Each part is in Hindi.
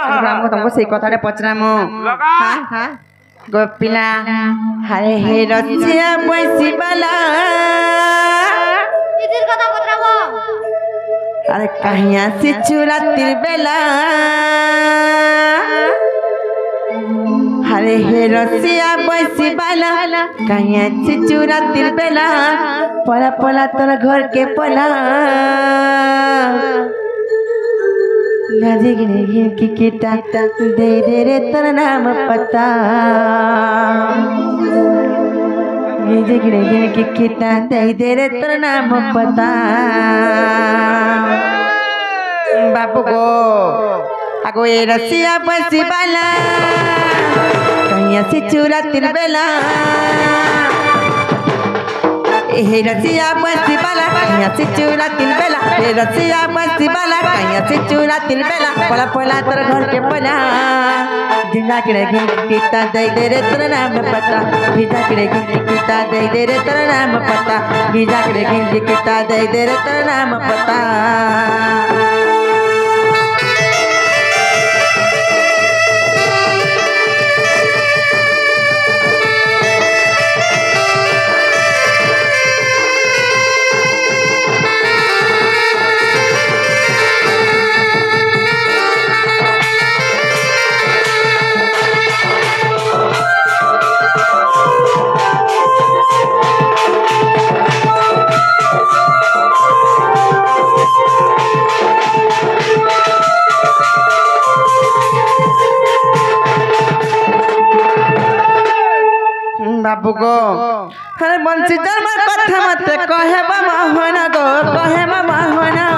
हमको तुमको से कथाटे पचरामु हां हां गोपिला हरे हे रसिया पैसी वाला इधर कथा पचरामु अरे कहिया से चुरातिर बेला हरे हे रसिया पैसी वाला कहिया से चुरातिर बेला पला पला तोर घर के पला नदी गिने गिन की किटा दे दे रे तेरा नाम पता नदी गिने गिन की किटा दे दे रे तेरा नाम पता बापू को आगो ये रसिया पैसी वाला कहिया से चुरातिर बेला हे रसिया पैसी वाला कहिया से चुरातिर बेला हे रसिया पैसी वाला कहिया से चुरातिर बेला पला पला तोर घर के पला गिंगा किड़े गिंगीता दे दे रे तेरा नाम पता गिंगा किड़े गिंगीता दे दे रे तेरा नाम पता गिंगा किड़े गिंगीता दे दे रे तेरा नाम पता बाबू को अरे बंसी जन्म कथा मत कहे बाबा होना गो कहे बाबा होना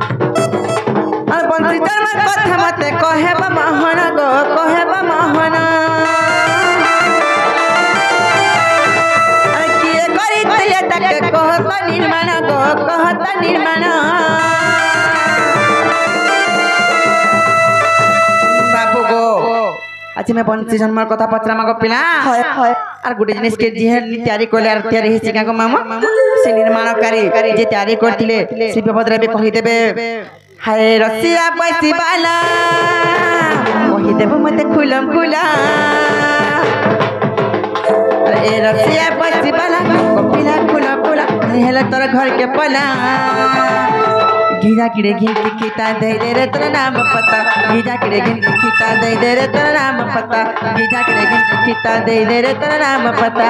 अरे बंसी जन्म कथा मत कहे बाबा होना गो कहे बाबा होना अरे किए करी तले तक कहत निर्माण गो कहत निर्माण आज मैं बंसी जन्म कथा पचरामा गपिला और गुटे जिनिस के जे तैयारी करले और तैयारी हिसी का मामा से निर्माणकारी जे तैयारी करथिले से विपद रे कहि देबे हाय रसिया पैसी वाला कहि देबो मते खुलम खुला अरे रसिया पैसी वाला गपिला खुला खुला हेला तोर घर के पला गिजा किड़े गिन की किता दे दे रे तेरा नाम पता गिजा किड़े गिन की किता दे दे रे तेरा नाम पता गिजा किड़े गिन की किता दे दे रे तेरा नाम पता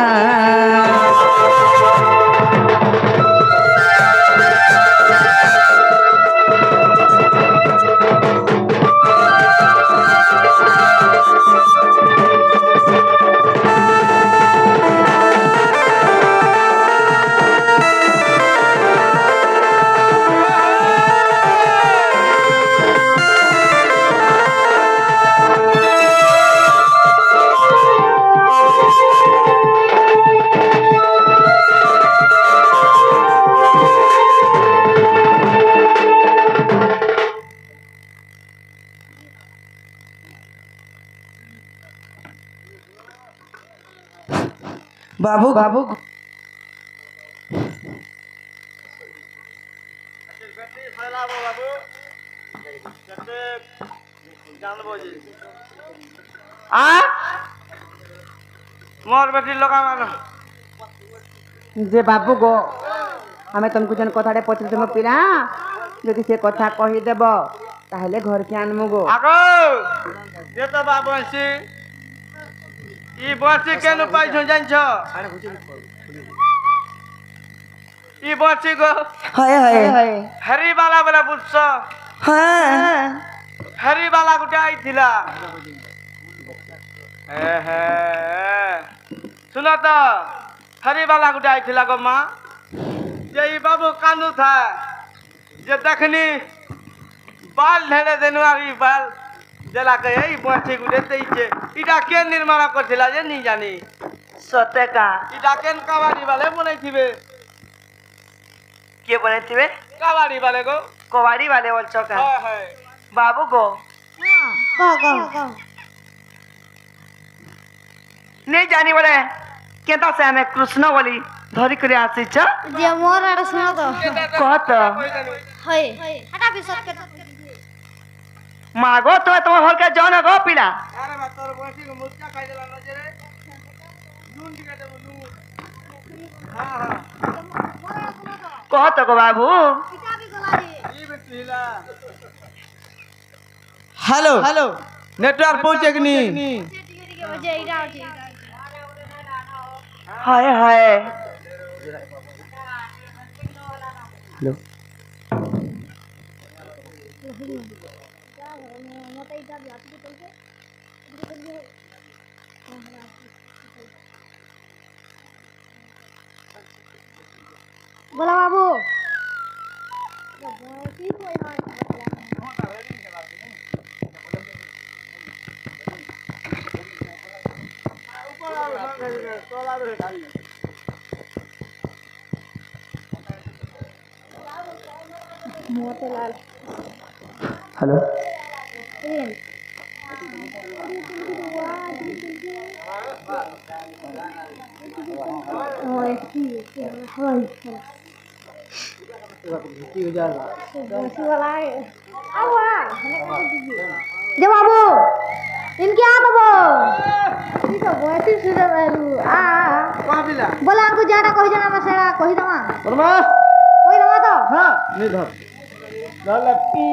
बाबू बाबू मोर बेटी लगा जे बाबू गो हमें तुमको जन कथाटे पचरे तुम पिला जदि से कथा कहि देब ताहले घर के आनमु गो आगो जे तो बाबू आसी ई बसी केनु पाइछो जान्छ ई बसी गो हाय हाय हरी वाला बोला बुझछ हां हरी वाला गुटे आइथिला हे हे सुन त हरी वाला गुटे आइथिला गो मां जे ई बाबू कांदू था जे देखनी बाल ढेरे देनुआरी बाल जला के ई बसी गुटे तैचे इटा के निर्माण करथिला जे नी जानी सते का इटा केन कावाड़ी वाले बनैथिबे के बनैथिबे कावाड़ी वाले गो कवाड़ी वाले बोल चौका हां हां बाबू गो का नहीं जानी बोले केता से हमें कृष्ण बोली ଧରି କରି ଆସିଛ ଯେ ମୋର ଆଡେ ଶୁଣ ତ କହ ତ ହଇ ହଟା ବିଶ୍ୱାସ କର ମାଗ ତୁମେ ତମ ଘରକେ ଯାଅ ନା ଗো ପିଲା କହ ତ ଗো ବାବୁ हेलो हेलो नेटवर्क पहुंचे कि नहीं हाय हाय हेलो बोला बाबू मोतीलाल हेलो जे बाबू इनके आ दबो ई तो बहुत सुंदर रहलू आ कहाँ पिला बोला हमको जाना कहि जाना बसेड़ा कहि दमा बरमा कहि दमा तो हाँ नहीं धर लाला पी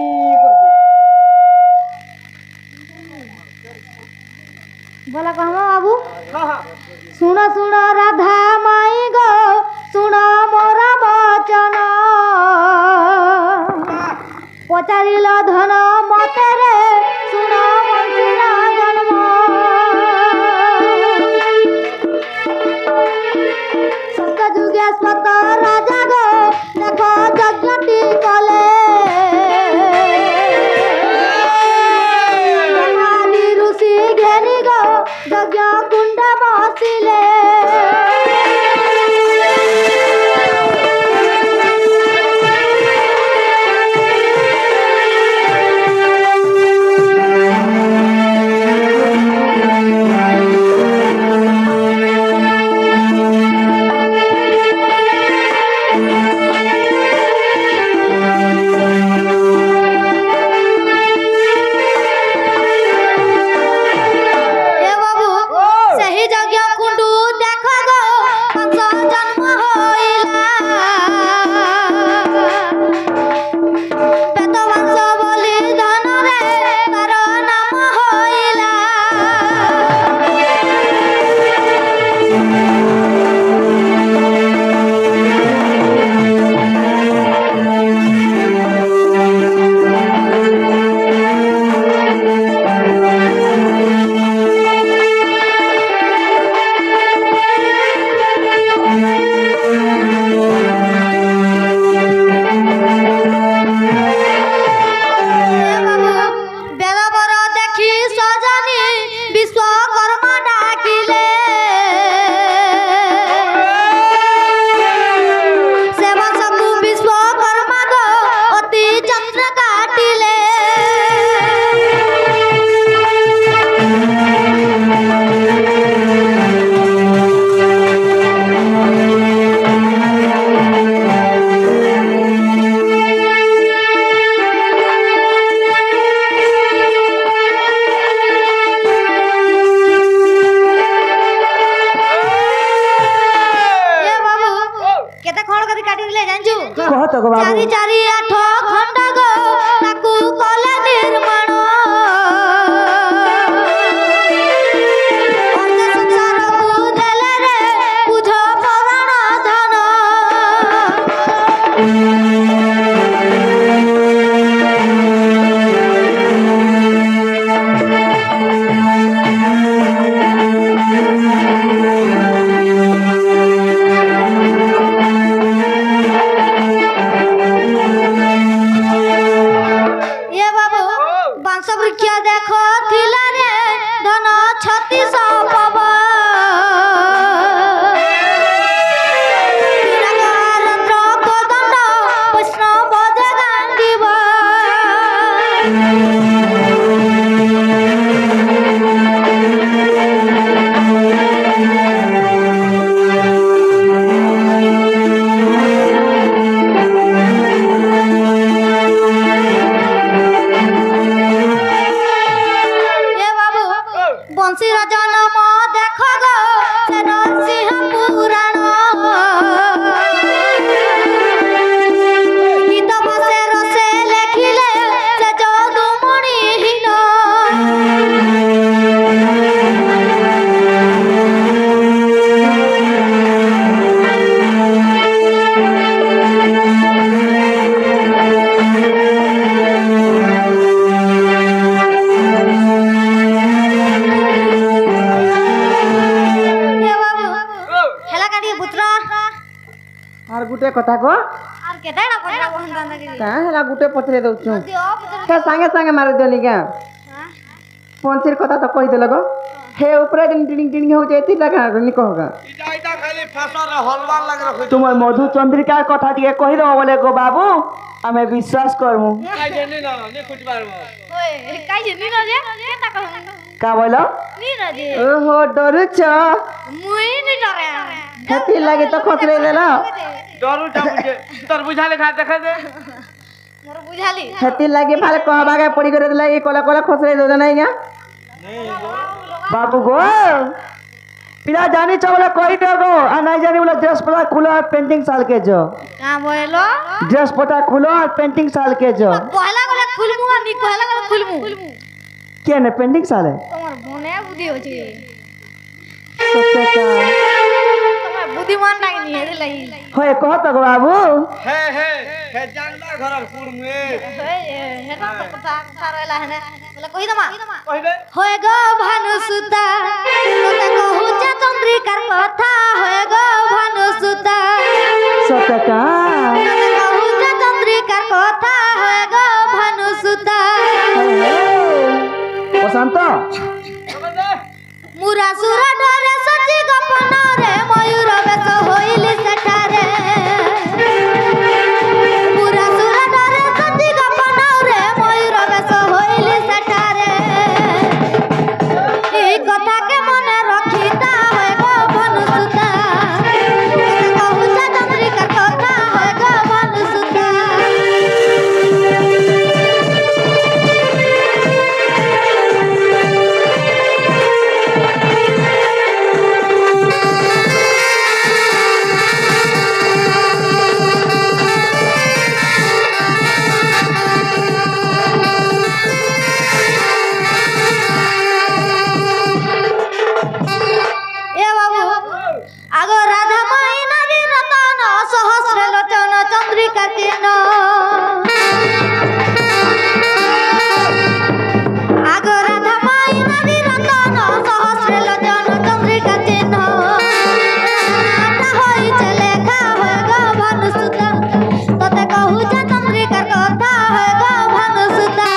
बोला कहमा बाबू हाँ हाँ सुन सुन राधा माई गो सुन मोरा बचन पचारिल धन मते रे सुन मंदिरा जन्म सत जुगे सत राजा गो देखो यज्ञटी कले ब्रह्मादि ऋषि घेरी गो यज्ञ कुंड बसिले चारी चारी आठ खंड गो ताकू कले निर्माण अन्य संसार को देले रे बुझ पुराण धन ବଂଶୀର ଜନମ ଦେଖ ଗୋ ସେ ନରସିଂହ ପୁରାଣ ଗୀତ ବସେ ରସେ ଲେଖିଲେ ସେ ଯଦୁମଣି ହୀନ আর গুটে কথা কো আর কেতেটা কথা বহন লাগি কা হেলা গুটে পছরে দউছু দিও পুত্র হে সাঙ্গে সাঙ্গে মারি দেলি কা পঞ্চির কথা তো কই দেলগো হে উপরে টিং টিং টিং হউ যেতি লাগা নি কহগা ইটা খালি ফেসারে হলবার লাগ রাখি তোমার মধু চন্দ্রিকার কথা দিয়ে কই দেব বলে গো বাবু আমি বিশ্বাস করমু কাই জানি না নি খুঁজ পারবো ওই কাই জানি না যে কেতা কহ কা বলো নি না যে ওহো ডরুছ মুই নি ডরে হেতি লাগে তো খসরে দেল ডরু যাবুছে তোর বুঝালে খা দেখে দে মোর বুঝালি হেতি লাগে ভালে কহবাগে পড়ি করে দিলা এই কলা কলা খসরে দে নাই না बाबू गो पिला जानी चावला कोई न गो आ नहीं जानी बोला ड्रेस पटा खुलो और पेंटिंग साल के जो का बोलो ड्रेस पटा खुलो और पेंटिंग साल के जो पहला गले खुलमु आ नी पहला गले खुलमु क्या ने पेंटिंग साल है তোমার মনে বুদ্ধি হচ্ছে सत्य का তোমার বুদ্ধিমান লাগে নি হেরে লাগি होए कहो तो गो बाबू हे जानदा घरर कुड़मे হেটা তো কথা কথা রইলা হেনে বলে কই দমা কইবে হয়ে গো ভানু সুতা তোতে কহুছে চন্দ্রিকার কথা হয়ে গো ভানু সুতা सत्य का তোতে কহুছে চন্দ্রিকার কথা হয়ে গো ভানু সুতা बसंत মুরা সুরা ডরে সচি গোপন রে ময়ূর বেশ হইলি সেঠারে মুরা সুরা ডরে সচি গোপন রে ময়ূর বেশ হইলি সেঠারে এই কথাকে মনে রখিতা হয় গো ভানুসুতা কহুছে চন্দ্রিকার কথা হয় গো ভানুসুতা এ বাবু আগো রাধা মাই নারী রতন সহস্র লোচন চন্দ্রিকা চিহ্ন আগো রাধা মাই নারী রতন সহস্র লোচন চন্দ্রিকা চিহ্ন হইছে লেখা হয় গো ভানুসুতা তোতে কহুছে চন্দ্রিকার কথা হয় গো ভানুসুতা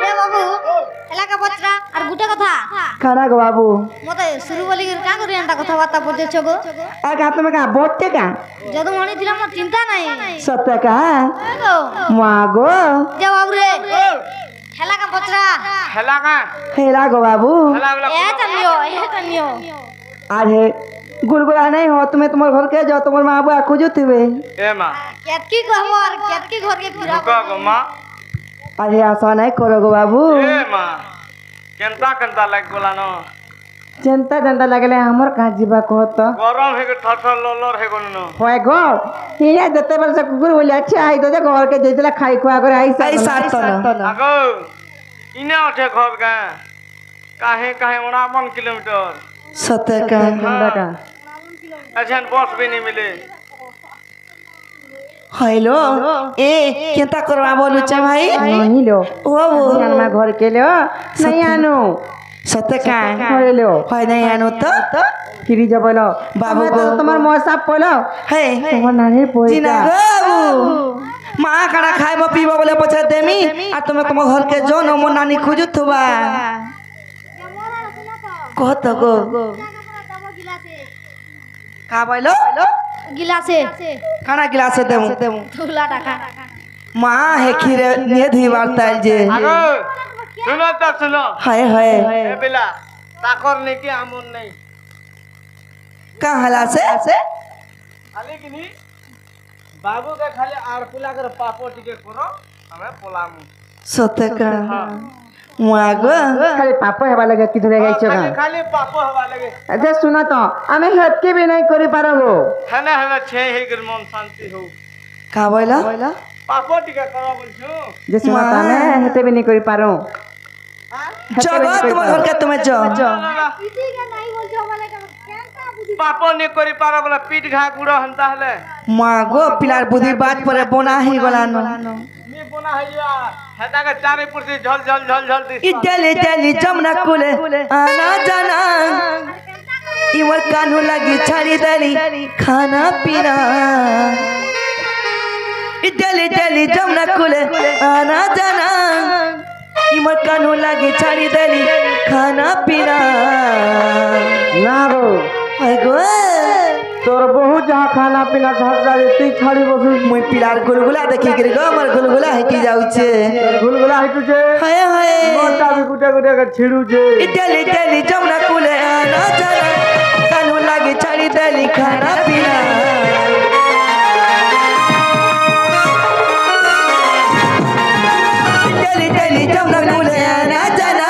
এ বাবু এলাকা পচরা আর গুটে কথা खाना गो बाबू মতে শুরু বলি কা করি এন্টা কথাবার্তা বলতেছ গো और का तुम्हें का बोटे का যদু মনি দিলাম মোর চিন্তা নাই सत्य का এ গো मां गो যে বাবু রে এলাকা পচরা হেলা কা हेला गो बाबू হেলা বলা এ টানিও अरे गुड़गुड़ा नहीं हो तुम्हें तुम्हारे घर के जाओ तुम्हारे माँ बाबू खोजो थे এ মা কেতকি কহব আর কেতকি ঘর কে ফিরা কা গো মা अरे ऐसा नहीं करो गो बाबू এ মা কেনতা লাগ গলা ন जनता जनता लगले हमर कहाँ जीवा कहो तो গরম হে ঠঠর ললর হে গন ন होए गो हिया जते बार से कुकुर बोले अच्छा आई तो जे घर के जेतला खाई खुआ करे आई सात तो আগো ইনে ওঠে ঘর কা কাহে 49 কিলোমিটার सत्य का हिंदा का अजन बस भी नहीं मिले हेलो ए केता करवा बोलू चे भाई नहीं लो ओ जन्मा घर के लो नहीं आनो सत्य का हेलो होय नहीं आनो तो फिर जब बोलो बाबू को तुम्हार मौसा बोलो हे तुम्हार नानी पोई जिना बाबू मां कड़ा खाइबो पीबो बोले पछे देमी आ तुम तुम घर के जो न मोर नानी खोजत बा कहत गो का बोलो गिलासे खाना गिलासे देमु धुला टाका माँ है खीरे ने धुई बारता जे আগো শুনো তো শুনো हाय हाय এ বেলা তাকর নাকি আমন নাই का हला से খালি কিনি বাবুকে খালি আর পুলা করে পাপো টিকে করো আমি পোলামু सत्य का मुआगो खाली पाप हेबा लगे कि धरे गाइछ খালি খালি পাপো হওয়া লাগে अच्छा सुन तो आमे हेतके भी नहीं करि पारबो হেনে হেনে ছে হে গর মন শান্তি হও का बोला পাপো টিকে করো বলছো जे सुन तो आमे हेते भी नहीं करि पारो जगह तुम घर के तुम्हें जो इसी का नहीं बोल जो वाला का केनता बुद्धि পাপো নি করি পারো বলে পিঠ ঘা গুড়ো হন্তা হলে मुआगो पिलार बुद्धि बात पर बोना ही बोला नो নি বোনা হইয়া হেদাকে চারি পুরসি ঝল ঝল ঝল ঝল দিস इटली इटली जमुना कुले आना जाना इमर कानू लगी छाड़ी दली खाना पीना इटली इटली जमुना कुले आना जाना इमर कानू लगी छाड़ी दली खाना पीना ना रो आगो तोर बहुत जहाँ खाना पीना झगड़ा ती छाड़ी बसु मुई पिलार गुलगुला देखी कर गो हमर गुलगुला है की जाऊ छे गुलगुला हिटु छे हाय हाय मोटा भी गुटे गुटे के छिड़ू छे इटली इटली जमुना कुले आना जाना कानू लगी छाड़ी दली खाना पीना इटली इटली जमुना कुले आना जाना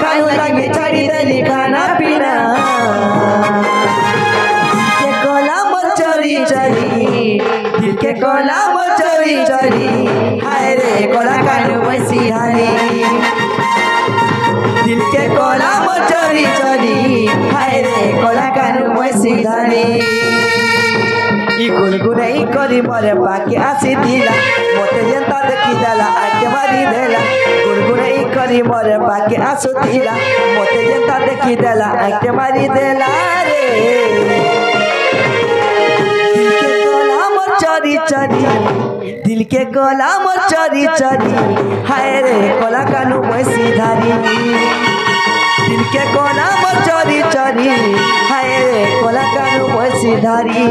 कानू लगी छाड़ी दली खाना पीना के कोला मोर चोरी चोरी दिल के कोला मोर चोरी चोरी हाय रे कोला कानू वैसी हानी दिल के कोला मोर चोरी चोरी हाय रे कोला कानू वैसी हानी ई गुनगुने ई करी मरे बाकी आसी दिला मोते जनता देखी देला आके मारी देला गुनगुने ई करी मरे बाकी आसु दिला मोते जनता देखी देला आके मारी देला रे चोरी चोरी दिल के कोला मोर चोरी चोरी हाय रे कोला कानू वैसी धारी दिल के कोला मोर चोरी चोरी हाय रे कोला कानू वैसी धारी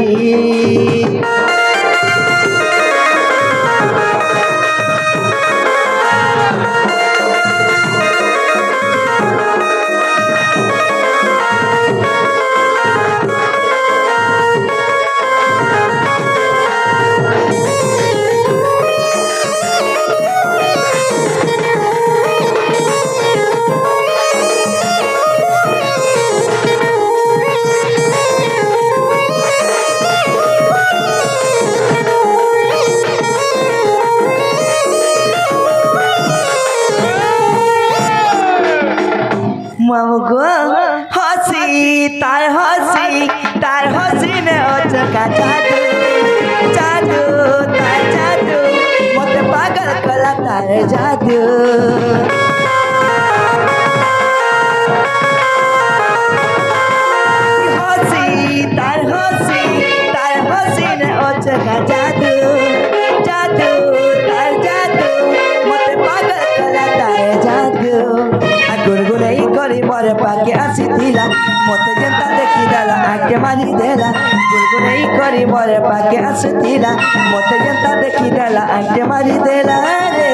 ममगो हसी तार हसी में ओचका जादू जादू तार जादू मोते पागल कला तार जादू हसी तार हसी में ओचका जादू जादू तार जादू मोते पागल कला तार जादू गुनगुने ई करी मरे पाके आसी दिला मोते जनता देखी देला आके मारी देला गुनगुने ई करी मरे पाके आसी दिला मोते जनता देखी देला आके मारी देला रे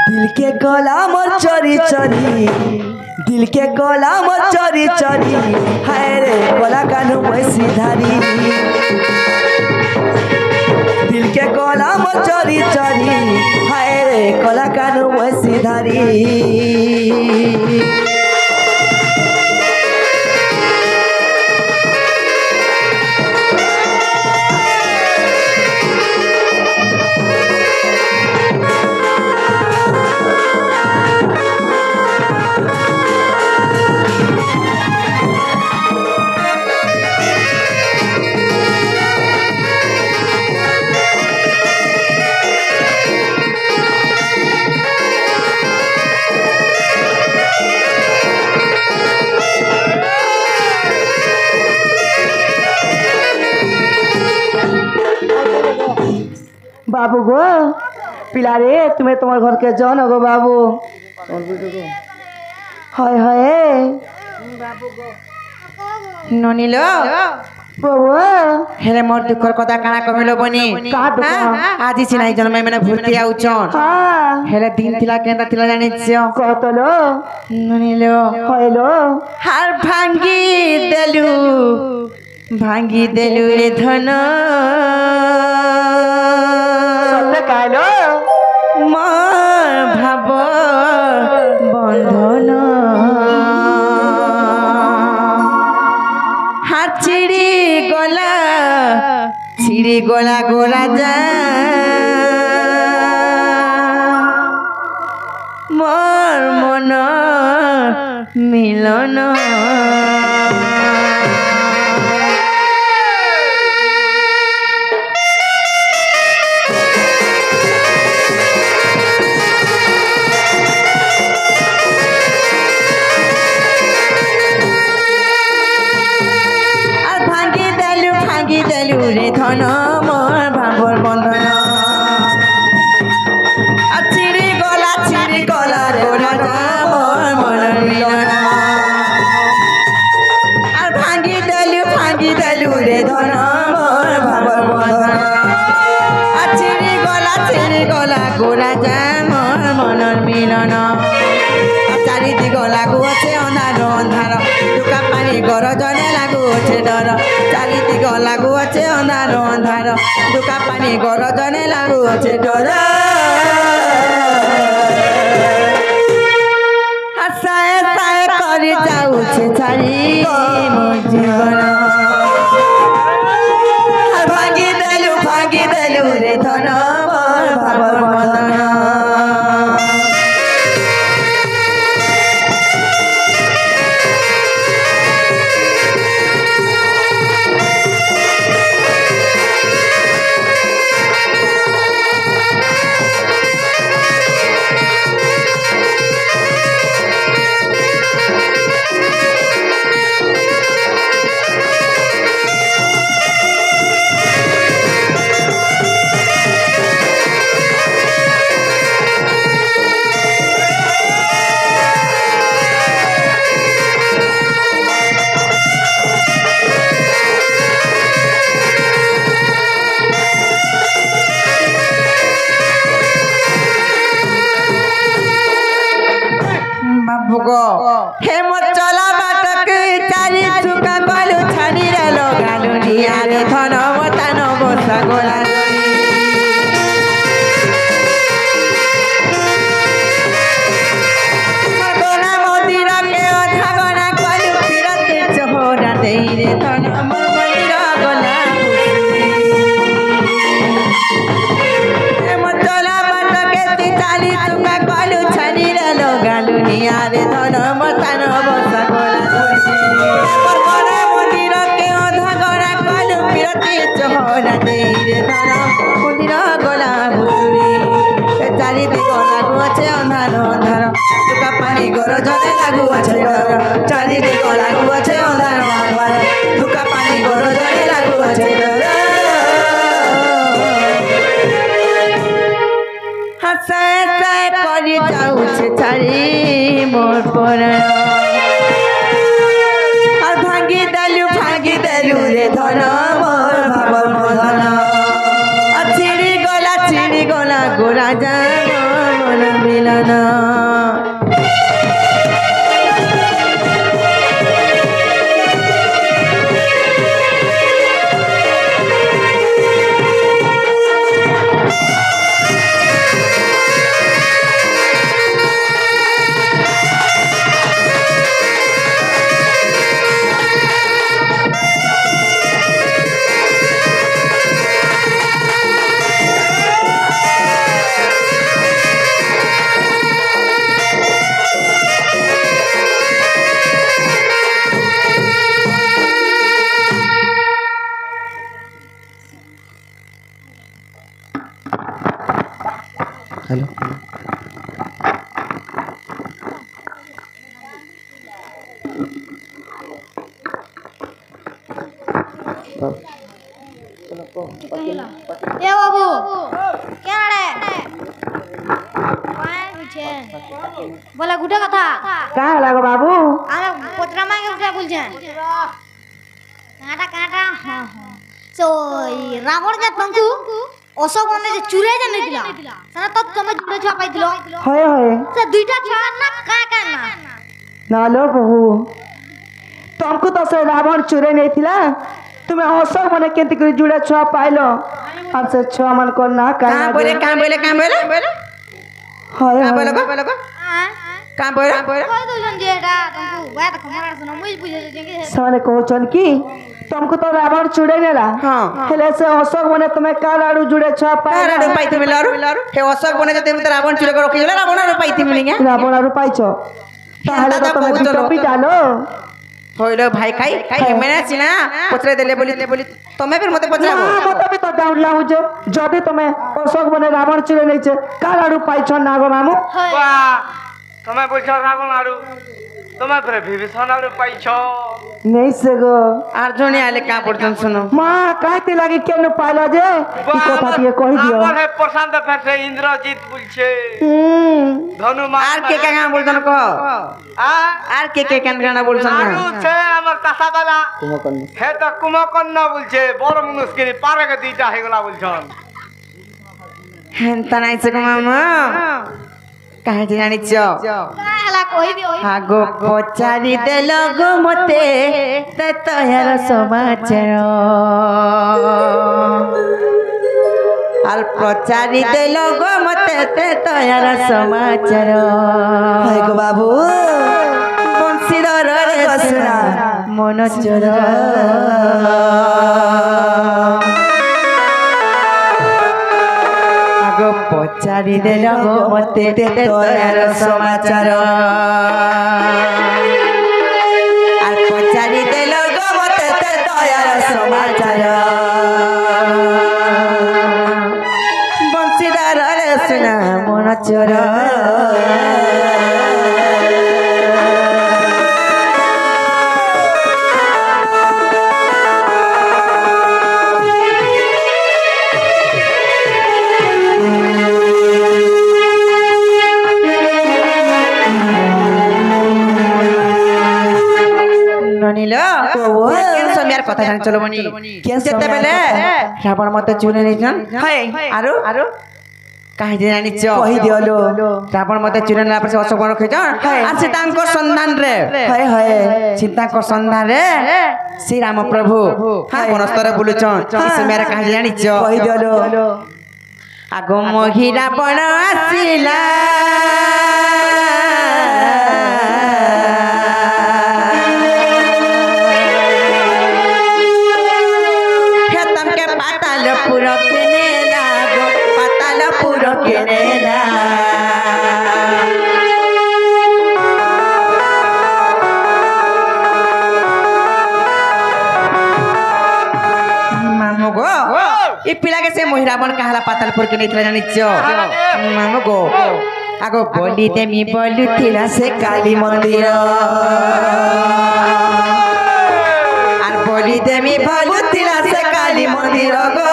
दिल के गला मोर चोरी चोरी दिल के गला मोर चोरी चोरी हाय रे कोला कानू वैसी धारी दिल के कोला मोर चोरी चोरी हाय रे कोला कानू वैसी धारी बाबू गो पिला रे तुम्हें तुम्हारे घर के जौन गो बाबू हाय हाय ননিলো প্রভু হেলে মোর দুঃখর কথা কানা কমিলো বনি কা দুঃখ? আজি সিনাই জন্মে মানে ভূতি আউছন হ্যাঁ হেলে দিন থিলা কেনতা থিলা জানিছ কতলো ননিলো হইলো হার ভাঙ্গি দেলু রে ধন সত্যি কাইলো মোর ভাব বন্ধন হাত ছিড়ি গলা গোরা যা মোর মন মিলন ভাঙ্গি দেলু রে ধন মোর ভাবর বন্ধন আর ছিড়ি গলা গোরা যা মোর মন মিলন আর ভাঙ্গি দেলু রে ধন মোর ভাবর বন্ধন আর ছিড়ি গলা গোরা যা মোর মনর মিলন চারিদিক লাগুছে অন্ধার দুকা পানি গরজনে লাগুছে ডর চারিদিক লাগুছে অন্ধার দুকা পানি গরজনে লাগুছে ডর হাসায় করে যাউছে ছাড়ি মোর জীবন ভাঙ্গি দেলু রে ধন মোর ভাবর বন্ধন হেমত চলা বাটক চারি চুকা গলু ছাড়ি রেল গালু নিয়ারে ধন মতান বসা গোলা মন্দির কে অধাগনা কলু ফিরতে চোহরা দেই রে ধন মন্দির গোলা হেমত চলা বাটকে চারি চুকা গলু ছাড়ি রেল গালু নিয়ারে ধন মতান বসা গোলা মন্দির কে অধাগনা কলু ফিরতে চোহরা দেই রে ধন মন্দির গোলা ভুতুরি চারিদিক লাগুছে অন্ধার দুকা পানি গরজনে লাগুছে ডর চারিদিক লাগুছে অন্ধার দুকা পানি গরজনে লাগুছে ডর হাসায় করে যাউছে ছাড়ি মোর পরাণ আর ভাঙ্গি দেলু রে ধন মোর ভাবর বন্ধন আর ছিড়ি গলা গোরা যা মোর মন মিলন हेलो ए बाबू क्या रे कौन पूछे बोले गुटे कथा का लागो बाबू आमे पोतरा मांगे गुटे बोलछे काटा काटा हां हां सो रावण जे तंकु অশোক বনে যে চুরে যে নিদিলা সারা তো তুমি জুড়ে ছুয়া পাইছিল হয় হয় সে দুইটা ছুয়া না কা কা না না লো বহু तुमको तो से रावण चुरे नहीं थिला तुम्हें अशोक बने केंति कर जुड़े छुआ पाइलो अब से छुआ मन को ना का बोले का बोले हाय बोले का बोले কই দুজন যে এটা তंकु বাত খমরা শুনো মুই বুঝে যে কি साले कहचन की तुमको तो रावण चुड़े नेला हां हेले से अशोक बने तुम्हें का लाडू जुड़े छुआ पाइलो लाडू पाइति मिलारू हे अशोक बने जे तुम रावण चुरे को रखी रावण आरो पाइति मिलिया रावण आरो पाइछो ताहले तो तुम्हें टोपी डालो होइलो भाई खाई मैंने चिना पचरे देले बोली तमे फिर मते पचराबो मते भी तो डाउन लाउ जे जदी तमे अशोक बने रावण चुरे नै छे का लाडू पाइछो ना गो मामू वाह तमे बोलछो रावण आरू तमे फिर विभीषण आरू पाइछो नहीं से गो अर्जुन आले का पड़तन सुनो मां काते लागे केन पाइलो जे ई कथा के कहि दियो हमर है प्रशांत फेर से इंद्रजीत बोलछे धनु मार आर के का बोलतन को आर के गाना बोलछन आरू छे हमर तासा वाला कुमकर्ण हे तो कुमकर्ण बोलछे बड़ मनुष्य के पारे के दीटा हे गला बोलछन हेन तनाइ से मामा काहे जानि छ काला कहिबी ओइ आगो पचारि देलो गो मते ते तोहर समाचार आल पचारि देलो गो मते ते तोहर समाचार हाय गो बाबू बंशीधर रे सुना मन चोर आगो पचारि देलो गो मते ते तोहर समाचार आर पचारि देलो गो मते ते तोहर समाचार बंशीधर रे सुना मन चोर नीलो केन समियार कथा जान चलो बनी केन जेते बेले रावण मते चुरे नै जन हाय आरो काहे जानि छ कहि दियलो रावण मते चुरे ना पर से अशोक बन खैज आ सीता को संधान रे हाय हाय सीता को संधान रे श्री राम प्रभु हां बनस्तर बुलु छन समियार काहे जानि छ कहि दियलो आगो मोहिरा पण आसिला पातालपुर केने लागो पातालपुर केने ला मामू गो ई पिला के से मोहिराबन कहाला पातालपुर के नैतला जानि छ मामू गो आगो बोली देमी बोलु थिला से काली मंदिर आर बोली देमी बोलु थिला से काली मंदिर गो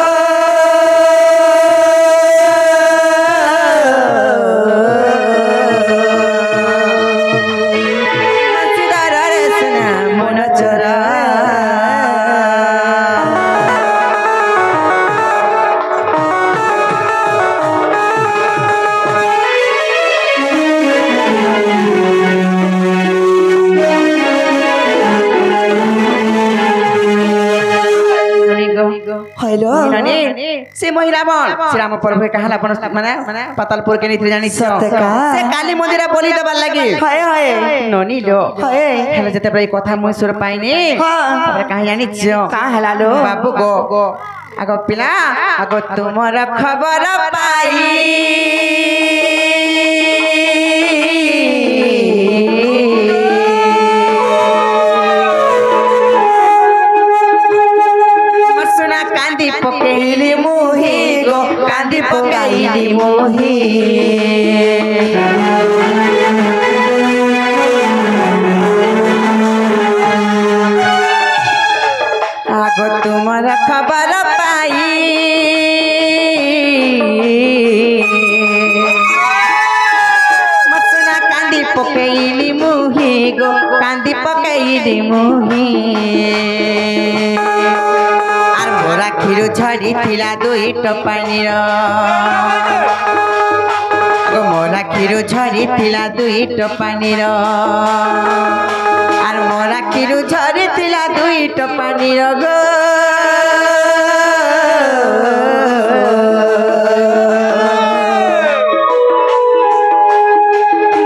बंशीधर रे सुना मन चोर हेलो नानी से महिराबन श्री राम प्रभु कहाला अपन माने पातालपुर के नीति जानि छ से काली मंदिर बोली देबार लागि हाय हाय ननी लो हाय हेले जते प्रै कथा मुई सुर पाइनी हां कहा जानि छ का हला लो बाबू गो आगो पिला आगो तुमर खबर पाई कांदी पकेली मोही गो कांदी पकाईली मोही आगो तुम्हारा खबर पाई पकेइली मुही गो कांदी पकेइली मुही आर मोरा क्षीर झड़ी थिला दुई टपानी गो मोरा क्षीर झड़ी थिला दुई टपानी आर मोरा क्षीर झड़ी थिला दुई टपानी गो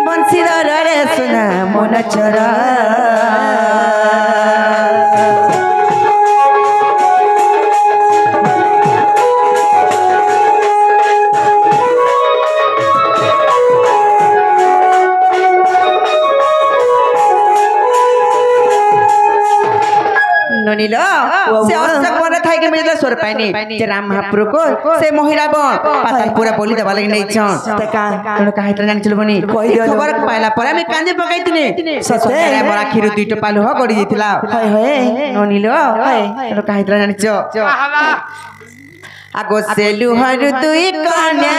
बंशीधर रे सुना मन चरा नीलो से अष्टक मन थाई के मिले स्वर पाइनी जे राम महाप्रभु को से महिला बन पाताल पूरा बोली देबा लागि नै छ त का तनो काहे त जानि चलु बनी खबर पाइला पर हामी कांदे पकाइतिने सते बडा खिरु दुईटो पालु ह गडी दिथिला हाय हाय नीलो तनो काहे त जानि छ आगो से लुहरु दुई कन्या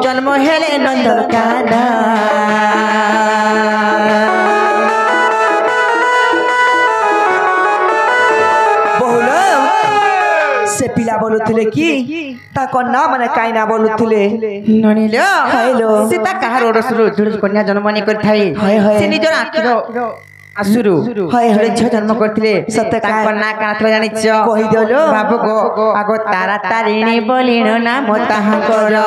जन्म हेले नंदर काना बहुलो से पिला बोलुथिले की ता कन्या माने काइना बोलुथिले ननिलो हेलो सीता कहार ओड सुरु जुड़ कन्या जन्म नि कर थाई से निजर आखिरो असुरु जुड़े छ जन्म करथिले सत्य ताकर ना काथरा जानि छ कहि देलो बाबू गो आगो तारा तारिणी बोलिन नाम ताहाकर आ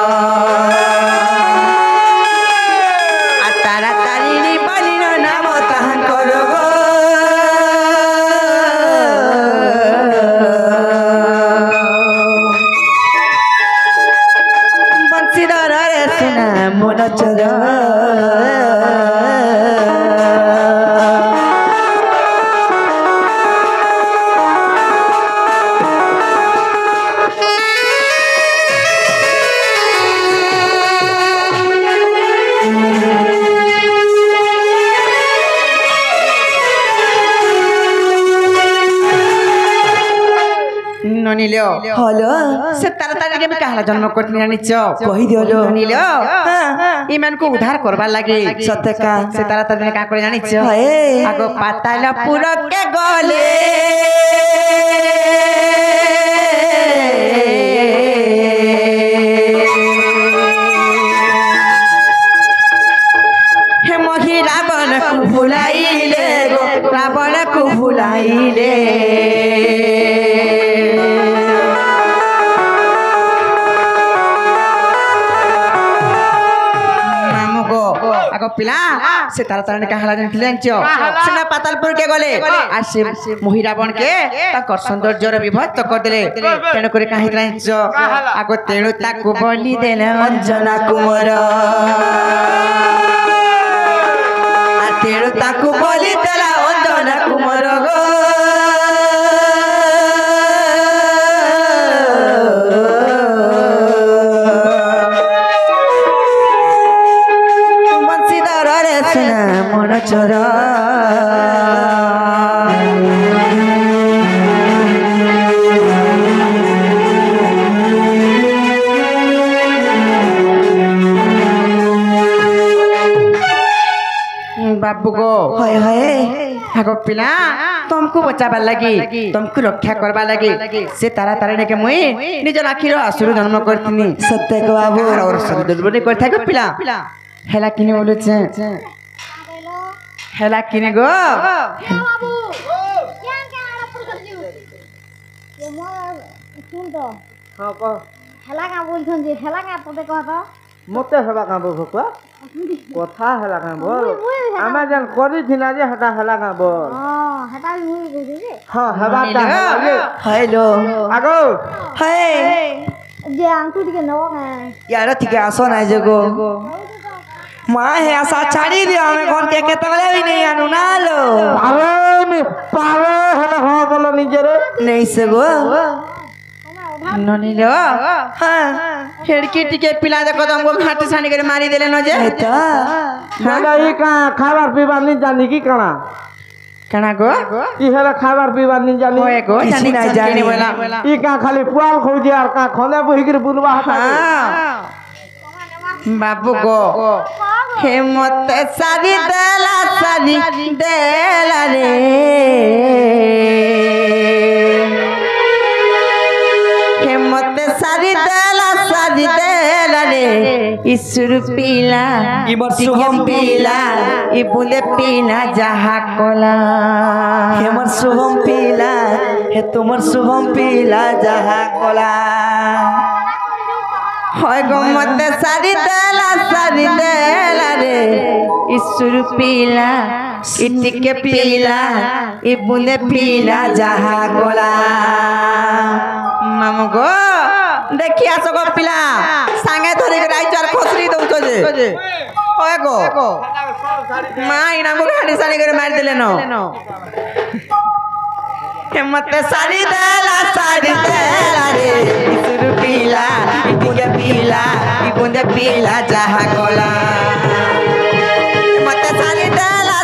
तारा तारिणी बोलिन नाम ताहाकर गो बंशीधर रे सुना मन चरा नीलो हेलो से तारा तारा के कहला जन्म करथिन जानि छ कहि देलो नीलो इमान को उद्धार करबा लागि सत्य का से तारा तारा का करे जानि छ हाय आगो पाताल पुर के गले हे मोहि रावण को भुलाइले गो रावण को भुलाइले पिला से तारा तारा कहला जन थिलेन छ सेना पातालपुर के गले आ से मोहिरावण के ताकर सौंदर्यर विभक्त कर देले तेन करे काहे थिलेन छ आगो तेणु ताकू बलि देले अंजना कुंवर आ तेणु ताकू बलि देला अंजना कुंवर गो मन चरा बाबू गो हाय हाय आगो पिला तुमको बचाबा लगी तुमको रक्षा करबा लगी से तारा तारा ने के मुई निजर आखिर असुर जन्म करथिनी सत्य को बाबू और सुंदर बने करथा गो पिला हेला किने बोले छे हेला किने गो बाबू क्या क्या आड़ा पुर कर दियो ये मोर सुन तो हां को हेला का बोलछन जे हेला का तबे कहत मते हेला का बोल कथा हेला का बोल आमा जन करी थिना जे हटा हेला का बोल हां हटा मुई बोल जे हां हेबा ता हेलो आगो हाय जे आंकु के नवा का यार ठीक आसो ना जगो मां है आशा छाड़ी दियो हमें घर के केतले भी नहीं आनु ना लो पावे हेला हो बोलो निजे रे नहीं से गो ननिलो हाँ खिड़की टिके पिला दे को तुमको घाटी छानी कर मारी देले न जे तो बोला ई का खाबार पीबार नहीं जानी की कणा कना को ई हेला खाबार पीबार नहीं जानी होए को किसी जानी ना ना जानी। जानी बोला ई का खाली पुआल खोजे और का खोले बहिकर बुलवा हटा दे। हाँ बाबू को हेमत सारी देला रे हेमत सारी देला रे ईश्वर पीला इमर शुभम पीला ई बुले पीला जहा कोला हेमर शुभम पीला हे तुमर शुभम पीला जहा कोला होय गो मत सारी देला रे ईश्वर पीला इटिके पीला ई बुले पीला जहा कोला मामू गो देखिया सगो पिला सांगे धरि के राई चार खोसरी दउ जे होय गो मां इना को गाड़ी सानी करे मार देले न हिम्मत सारी देला रे ईश्वर पीला ई बुंदे पीला जहा कोला हिम्मत सारी देला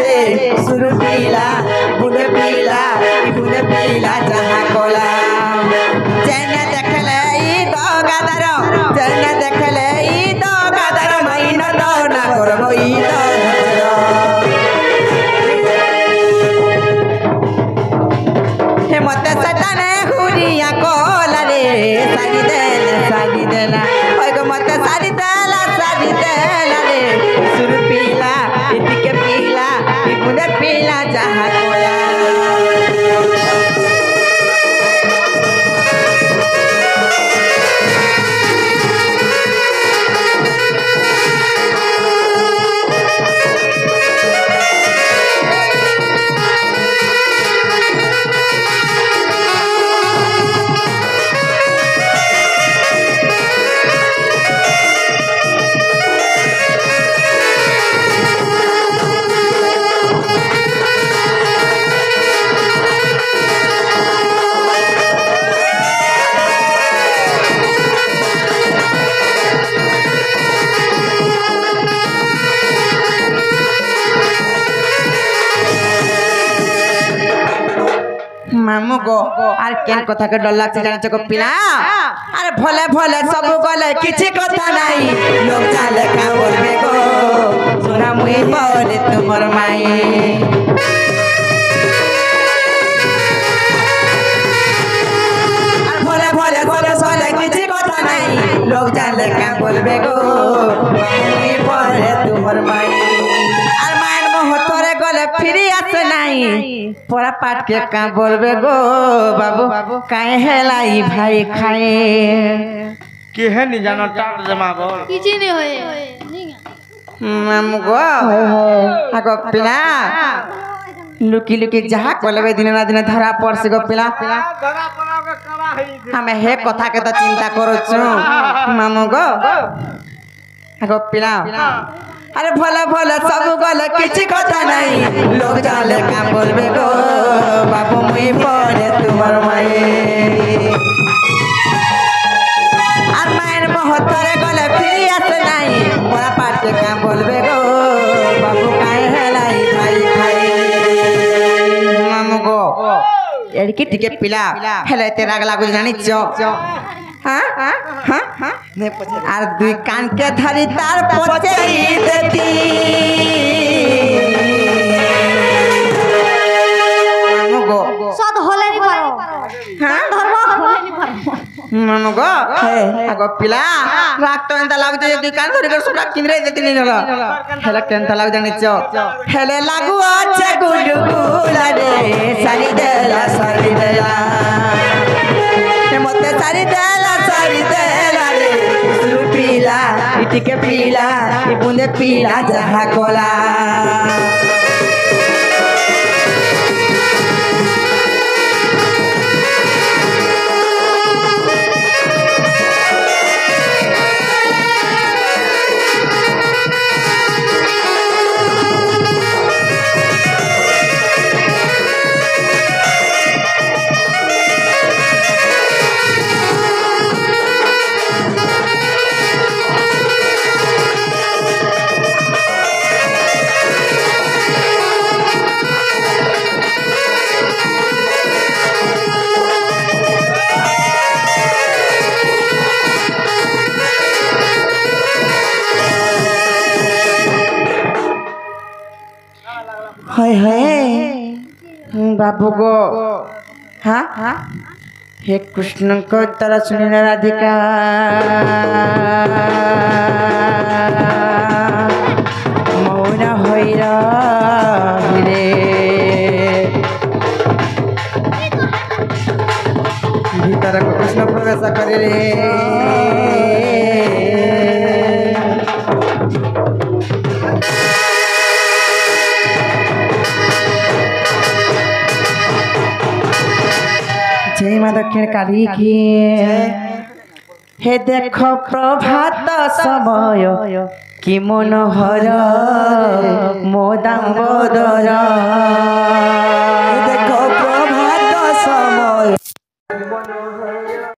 रे ईश्वर पीला ई बुंदे पीला जहा कोला जैने देखले ई दो गादर महीना दो ना करबो ई दो मत सटने हुरिया कोला रे सारी देला ओय गो मत सारी देला रे सुर पीला इटिके पीला इबुदे पीला जहा कोला मामू गो आर केन कथा के डर लागছে জানছ গো পিলা আরে ভলে ভলে সব গলে কিছু কথা নাই লোক জালে কা বলবে গো সোনা মুই বলে তোমার মাই আর ভলে ভলে ভলে সলে কিছু কথা নাই লোক জালে কা বলবে গো মুই বলে তোমার মাই আর মায়ের মোহতরে গলে ফিরি আসে নাই परा पाट के का बोलबे गो बाबू काहे हेलाई भाई खाए के है नहीं जानो टाट जमा बोल किछि नहीं होए मामू गो आगो पिला लुकी लुकी जहा कोलबे दिन ना दिन धरा पड़से गो पिला धरा पड़ा के करा है हमें हे कथा के तो चिंता करो छु मामू गो आगो पिला अरे भले भले सब गले किछि कथा नहीं लोग जाले का बोलबे गो बाबू मुई पड़े तुम्हार माई আর মায়ের মহতরে গলে ফিরি আসে নাই পড়া পাঠে কা বলবে গো বাবু কায়ে হেলাই ভাই ভাই মামু গো এড়কি টিকে পিলা হেলাইতে রাগ লাগু জানিছ হ্যাঁ হ্যাঁ হ্যাঁ আর দুই কানকে ধরি তার পচেই দেতি মামু গো সদ হলে নি পারো হ্যাঁ ধর্ম হলে নি পারো মামু গো আগো পিলা রাগ তো এন্তা লাগুছে যে দুই কান ধরি করে সব কিনরে দেতি নি হলো হেলা কেনতা লাগু জানিছ হেলে লাগু আছে গুলগুলা রে সারি দেলা মতে সারি দেলা রে সুর পিলা ইটিকে পিলা ইবুন্দে পিলা যাহা কোলা हाय हाय बाबू गो हाँ हाँ हे कृष्ण को तरह सुनी ना राधिका मौन होइरा रे भीतर को कृष्ण प्रवेश करे रे जय माँ दक्षिण काली की हे देखो प्रभात समय कि मनोहर मोदाम्बोदर देखो प्रभात समय